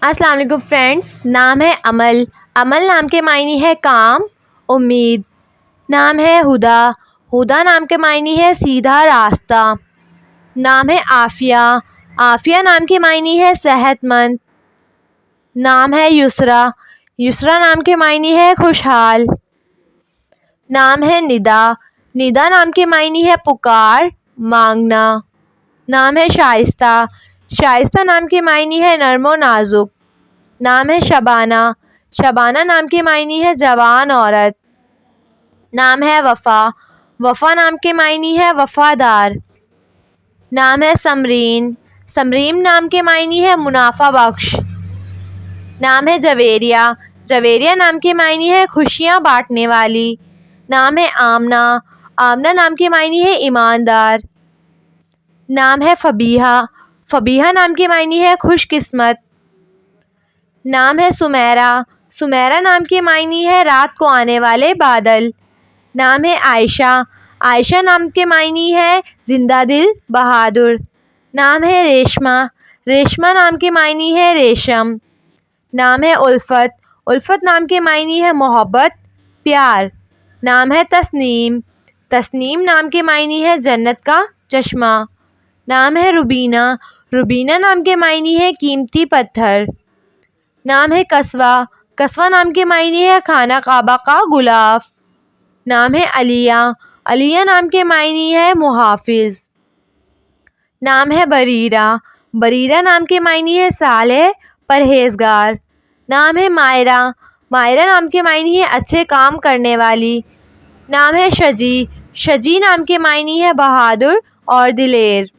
السلام علیکم فرینڈس، نام ہے عمل۔ عمل نام کے معنی ہے کام، امید۔ نام ہے ہدا۔ ہدا نام کے معنی ہے سیدھا راستہ۔ نام ہے عافیہ۔ عافیہ نام کے معنی ہے صحت مند۔ نام ہے یسریٰ۔ یسریٰ نام کے معنی ہے خوشحال۔ نام ہے ندا۔ ندا نام کے معنی ہے پکار، مانگنا۔ نام ہے شائستہ۔ شائستہ نام کے معنی ہے نرم و نازک۔ نام ہے شبانہ۔ شبانہ نام کے معنی ہے جوان عورت۔ نام ہے وفا۔ وفا نام کے معنی ہے وفادار۔ نام ہے سمرین۔ سمرین نام کے معنی ہے منافع بخش۔ نام ہے جویریہ۔ جویریہ نام کے معنی ہے خوشیاں بانٹنے والی۔ نام ہے آمنہ۔ آمنہ نام کے معنی ہے ایماندار۔ نام ہے فبیہہ۔ فبیہہ نام کے معنی ہے خوش قسمت۔ نام ہے سمیرہ۔ سمیرہ نام کے معنی ہے رات کو آنے والے بادل۔ نام ہے عائشہ۔ عائشہ نام کے معنی ہے زندہ دل، بہادر۔ نام ہے ریشمہ۔ ریشمہ نام کے معنی ہے ریشم۔ نام ہے الفت۔ الفت نام کے معنی ہے محبت، پیار۔ نام ہے تسنیم۔ تسنیم نام کے معنی ہے جنت کا چشمہ۔ نام ہے روبینہ۔ روبینہ نام کے معنی ہے قیمتی پتھر۔ نام ہے قصوہ۔ قصوہ نام کے معنی ہے خانہ کعبہ کا غلاف۔ نام ہے علیہ۔ علیہ نام کے معنی ہے محافظ۔ نام ہے بریرہ۔ بریرہ نام کے معنی ہے صالح، پرہیزگار۔ نام ہے مائرہ۔ مائرہ نام کے معنی ہے اچھے کام کرنے والی۔ نام ہے شجیع۔ شجیع نام کے معنی ہے بہادر اور دلیر۔